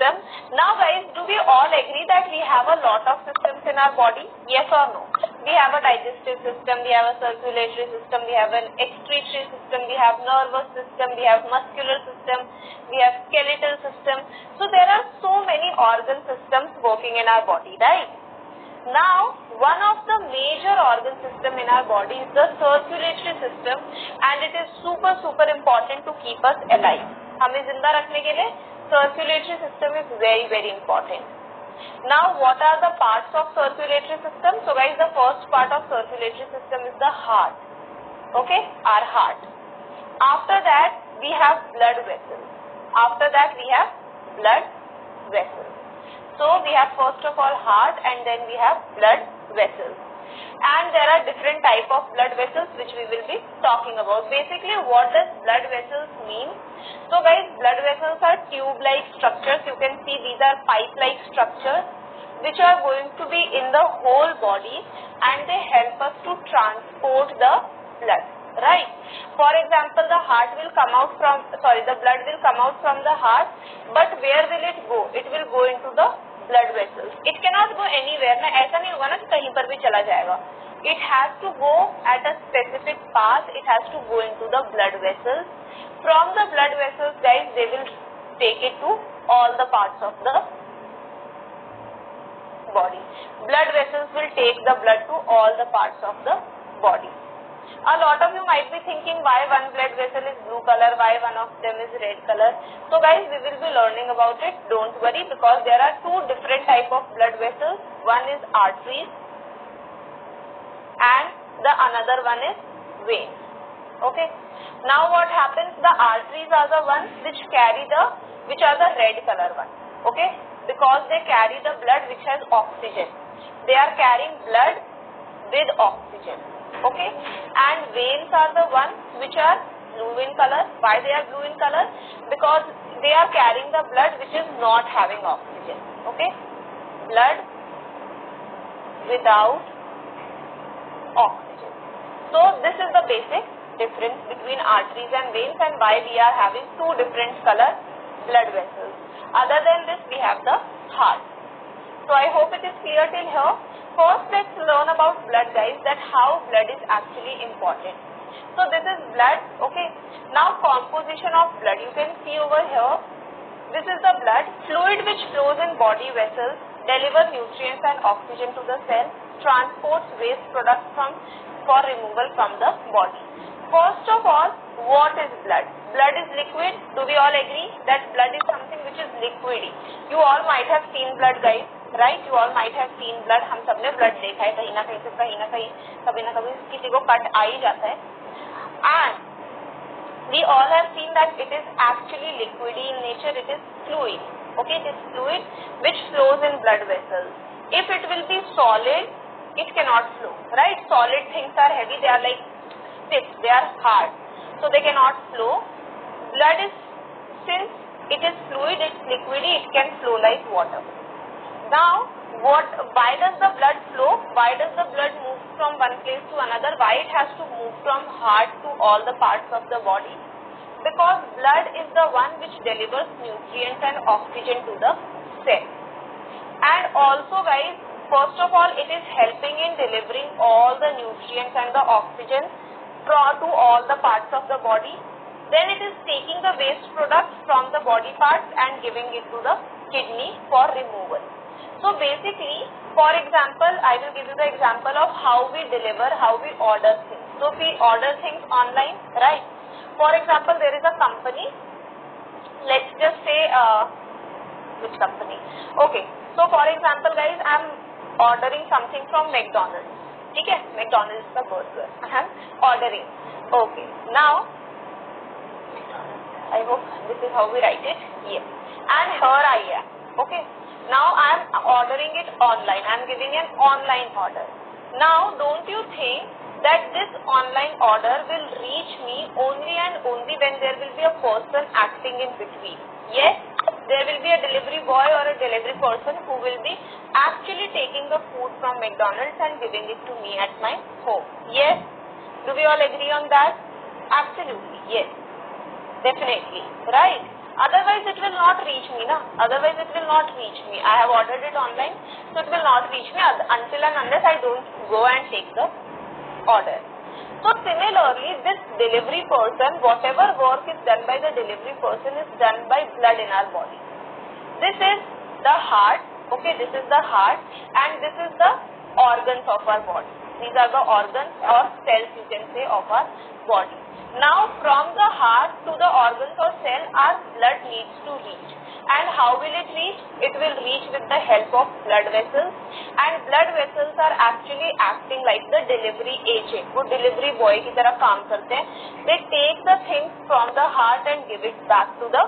system. Now guys, do we all agree that we have a lot of systems in our body? Yes or no? We have a digestive system, we have a circulatory system, we have an excretory system, we have nervous system, we have muscular system, we have skeletal system. So there are so many organ systems working in our body, right? Now, one of the major organ system in our body is the circulatory system, and it is super important to keep us alive. हमें जिंदा रखने के लिए circulatory system is very important. Now, what are the parts of circulatory system? So guys, the first part of circulatory system is the heart. Okay, our heart. After that, we have blood vessels. After that, we have blood vessels. So we have first of all heart, and then we have blood vessels. And there are different type of blood vessels which we will be talking about. Basically, what does blood vessels mean? So guys, blood vessels are tube-like structures. You can see these are pipe-like structures which are going to be in the whole body, and they help us to transport the blood. Right. For example, the blood will come out from the heart, but where will it go? It will go into the blood vessels. It cannot go anywhere. ना ऐसा नहीं होगा ना कि कहीं पर भी चला जाएगा. It has to go at a specific path. It has to go into the blood vessels. From the blood vessels, guys, they will take it to all the parts of the body. Blood vessels will take the blood to all the parts of the body. A lot of you might be thinking why one blood vessel is blue color, why one of them is red color. So guys, we will be learning about it. Don't worry, because there are two different type of blood vessels. One is arteries and the another one is veins. Okay. Now what happens? The arteries are the ones which are the red color one. Okay. Because they carry the blood which has oxygen. They are carrying blood with oxygen. Okay, and veins are the ones which are blue in color. Why they are blue in color? Because they are carrying the blood which is not having oxygen. Okay, blood without oxygen. So this is the basic difference between arteries and veins, and why we are having two different color blood vessels. Other than this, we have the heart. So I hope it is clear till here. First, let's learn about blood, guys, that how blood is actually important. So this is blood, okay. Now composition of blood, you can see over here. This is the blood, fluid which flows in body vessels, delivers nutrients and oxygen to the cell, transports waste products for removal from the body. First of all, what is blood? Blood is liquid. Do we all agree that blood is something which is liquidy? You all might have seen blood, guys. Right, you all might have seen blood. हम सबने blood देखा है कहीं ना कहीं से, कहीं ना कहीं कभी ना कभी किसी को कट आ ही जाता है. And we all have seen that it is actually liquidy in nature. It is fluid. Okay, it is fluid which flows in blood vessels. If it will be solid, it cannot flow. Right, solid things are heavy. They are like sticks. They are hard, so they cannot flow. Blood is, since it is fluid, it's liquidy. It can flow like water. Now, why does the blood flow? Why does the blood move from one place to another? Why it has to move from heart to all the parts of the body? Because blood is the one which delivers nutrients and oxygen to the cell. And also, guys, first of all, it is helping in delivering all the nutrients and the oxygen to all the parts of the body. Then it is taking the waste products from the body parts and giving it to the kidney for removal. So basically, for example, I will give you the example of how we deliver, how we order things. So we order things online, right? For example, there is a company. Let's just say which company? Okay. So for example, guys, I am ordering something from McDonald's. Okay, McDonald's is the burger. I am ordering. Okay. Now, I hope this is how we write it. Yes. And here I am. Okay. Now I am ordering it online. I am giving an online order. Now don't you think that this online order will reach me only and only when there will be a person acting in between? Yes, there will be a delivery boy or a delivery person who will be actually taking the food from McDonald's and giving it to me at my home. Yes, do we all agree on that? Absolutely, yes, definitely, right? Otherwise it will not reach me, na? Otherwise it will not reach me. I have ordered it online, so it will not reach me until and unless I don't go and take the order. So similarly, this delivery person, whatever work is done by the delivery person is done by blood in our body. This is the heart, okay, this is the heart, and this is the organs of our body. These are the organs or cells, you can say, of our body. Now from the heart to the organs or cell, our blood needs to reach. And how will it reach? It will reach with the help of blood vessels, and blood vessels are actually acting like the delivery agent. वो delivery boy की तरह काम करते हैं. They take the things from the heart and give it back to the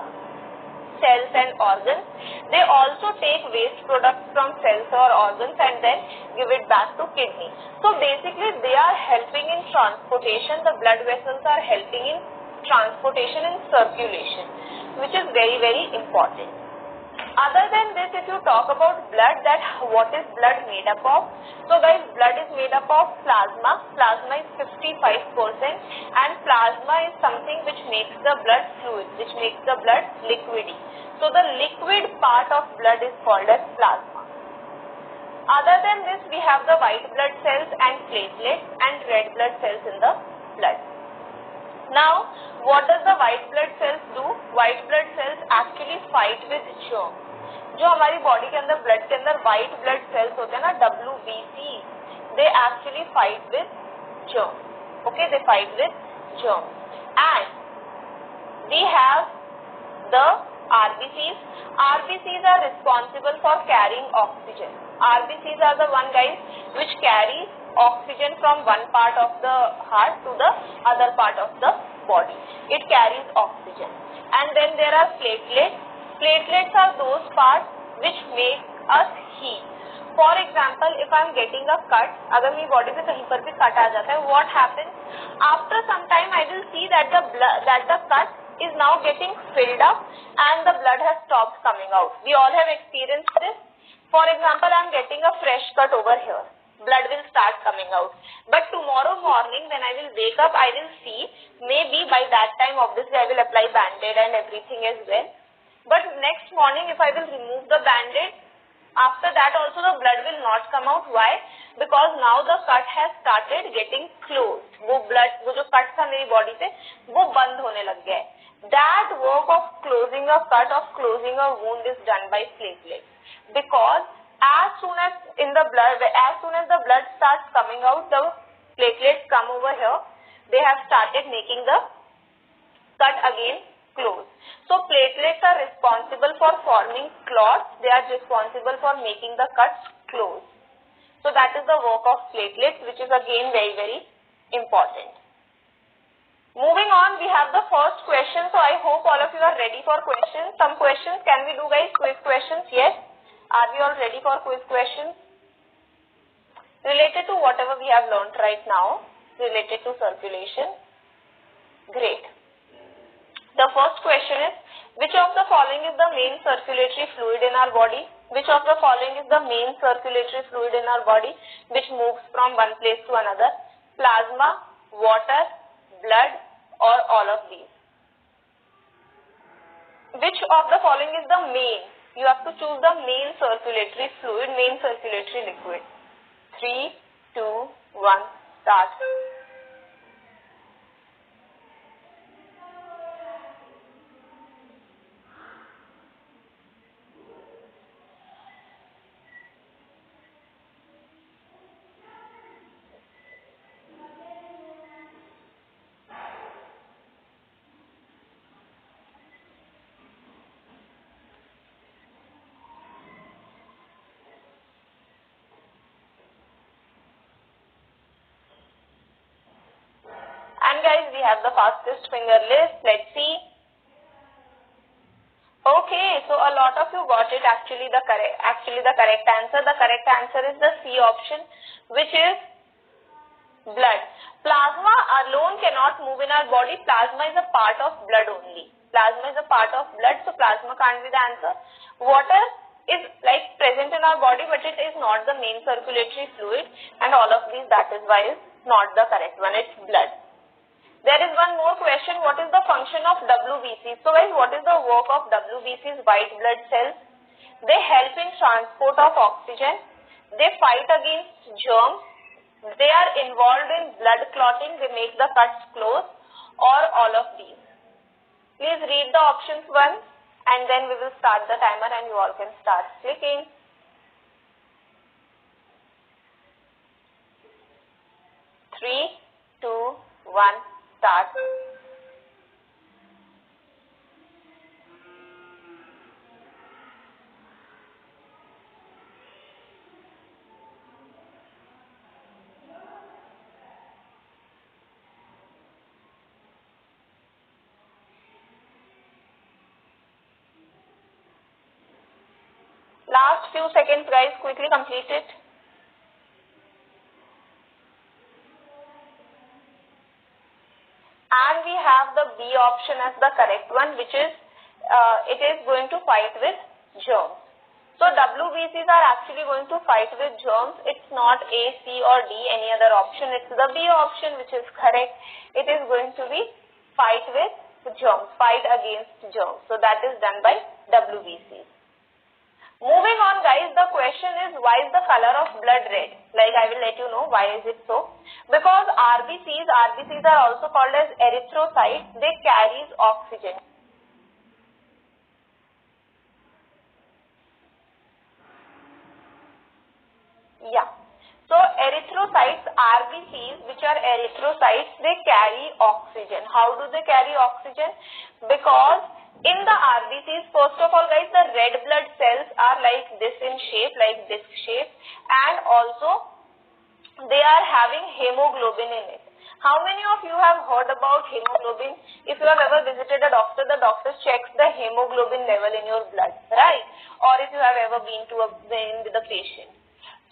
cells and organs. They also take waste products from cells or organs and then give it back to kidney. So basically they are helping in transportation. The blood vessels are helping in transportation and circulation, which is very, very important. Other than this, if you talk about blood, that what is blood made up of? So guys, blood is made up of plasma. Plasma is 55% and plasma is something which makes the blood fluid, which makes the blood liquidy. So the liquid part of blood is called as plasma. Other than this, we have the white blood cells and platelets and red blood cells in the blood. Now, what does the white blood cells do? White blood cells actually fight with germs. जो हमारी body के अंदर blood के अंदर white blood cells होते हैं ना, WBC, they actually fight with germs. Okay, they fight with germs. And we have the RBCs. RBCs are responsible for carrying oxygen. RBCs are the one, guys, which carries oxygen from one part of the heart to the other part of the body. It carries oxygen. And then there are platelets. Platelets are those parts which make us heat. For example, if I am getting a cut, अगर मेरी body पे कहीं पर भी cut आ जाता है, what happens? After some time, I will see that the cut is now getting filled up and the blood has stopped coming out. We all have experienced this. For example, I am getting a fresh cut over here. Blood will start coming out. But tomorrow morning when I will wake up, I will see, maybe by that time obviously I will apply band-aid and everything as well. But next morning if I will remove the band-aid, after that also the blood will not come out. Why? Because now the cut has started getting closed. वो जो cut था मेरी body पे, वो बंद होने लग गया है. That work of closing a cut, of closing a wound is done by platelets. Because as soon as the blood starts coming out, the platelets come over here. They have started making the cut again close. So platelets are responsible for forming clots. They are responsible for making the cuts close. So that is the work of platelets, which is again very, very important. Moving on, we have the first question. So I hope all of you are ready for questions. Some questions can we do, guys? Quiz questions? Yes. Are we all ready for quiz questions? Related to whatever we have learnt right now, related to circulation. Great. The first question is, which of the following is the main circulatory fluid in our body? Which of the following is the main circulatory fluid in our body which moves from one place to another? Plasma, water, blood, or all of these? Which of the following is the main? You have to choose the main circulatory fluid, main circulatory liquid. 3, 2, 1, start. And guys, we have the fastest finger list. Let's see. Okay, so a lot of you got it. Actually the correct answer. The correct answer is the C option, which is blood. Plasma alone cannot move in our body. Plasma is a part of blood only. Plasma is a part of blood, so plasma can't be the answer. Water is like present in our body, but it is not the main circulatory fluid, and all of these, that is why is not the correct one. It's blood. There is one more question. What is the function of WBCs? So guys, what is the work of WBCs, white blood cells? They help in transport of oxygen. They fight against germs. They are involved in blood clotting. They make the cuts close, or all of these. Please read the options once and then we will start the timer and you all can start clicking. 3, 2, 1, start. Last few seconds guys, quickly complete it. And we have the B option as the correct one, which is, it is going to fight with germs. So WBCs are actually going to fight with germs. It's not A, C or D, any other option. It's the B option which is correct. It is going to be fight with germs, fight against germs. So that is done by WBCs. Moving on guys, the question is, why is the color of blood red? Like I will let you know why is it so. Because RBCs are also called as erythrocytes. They carry oxygen. Yeah. So erythrocytes, RBCs, which are erythrocytes, they carry oxygen. How do they carry oxygen? Because in the RBCs, first of all guys, the red blood cells are like this in shape, like disc shape, and also they are having hemoglobin in it. How many of you have heard about hemoglobin? If you have ever visited a doctor, the doctor checks the hemoglobin level in your blood, right? Or if you have ever been with a patient.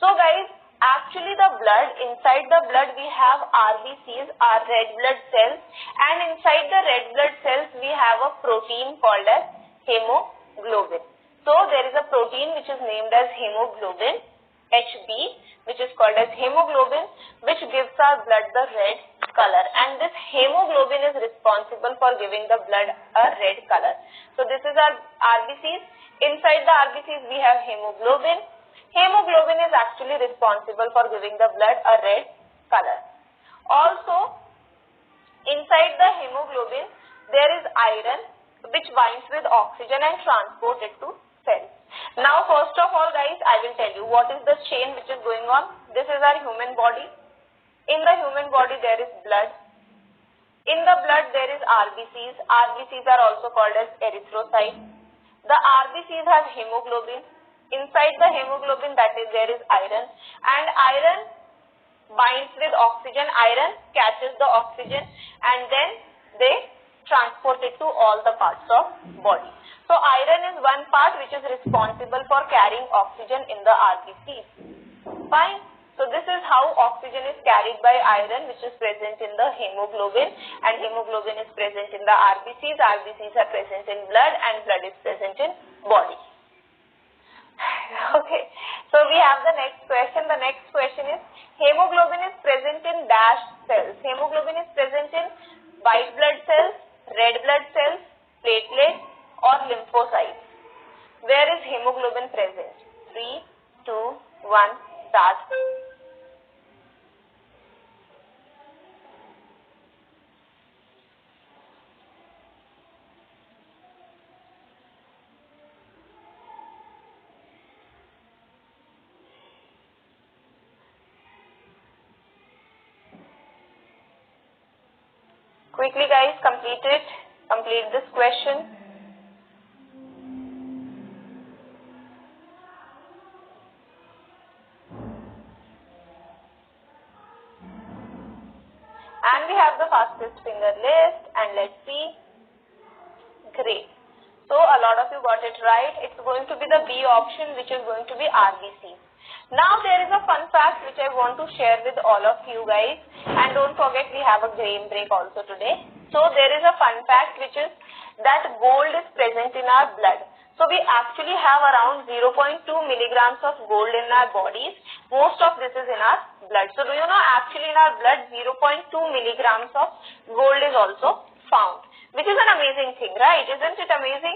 So guys, actually the blood, inside the blood we have RBCs, are red blood cells, and inside the red blood cells we have a protein called as hemoglobin. So there is a protein which is named as hemoglobin, HB, which is called as hemoglobin, which gives our blood the red color, and this hemoglobin is responsible for giving the blood a red color. So this is our RBCs. Inside the RBCs we have hemoglobin. Hemoglobin is actually responsible for giving the blood a red color. Also, inside the hemoglobin, there is iron which binds with oxygen and transports it to cells. Now, first of all guys, I will tell you what is the chain which is going on. This is our human body. In the human body, there is blood. In the blood, there is RBCs. RBCs are also called as erythrocytes. The RBCs have hemoglobin. Inside the hemoglobin, there is iron, and iron binds with oxygen. Iron catches the oxygen and then they transport it to all the parts of body. So iron is one part which is responsible for carrying oxygen in the RBCs. Fine. So this is how oxygen is carried by iron, which is present in the hemoglobin, and hemoglobin is present in the RBCs. RBCs are present in blood, and blood is present in body. Okay, so we have the next question. The next question is, hemoglobin is present in dash cells. Hemoglobin is present in white blood cells, red blood cells, platelets or lymphocytes. Where is hemoglobin present? 3, 2, 1, start. Quickly guys, complete it. Complete this question. And we have the fastest finger list, and let's see. Great. So a lot of you got it right. It's going to be the B option, which is going to be RBC. Now there is a fun fact which I want to share with all of you guys, and don't forget we have a game break also today. So there is a fun fact which is that gold is present in our blood. So we actually have around 0.2 milligrams of gold in our bodies. Most of this is in our blood. So do you know actually in our blood 0.2 milligrams of gold is also found, which is an amazing thing, right? Isn't it amazing?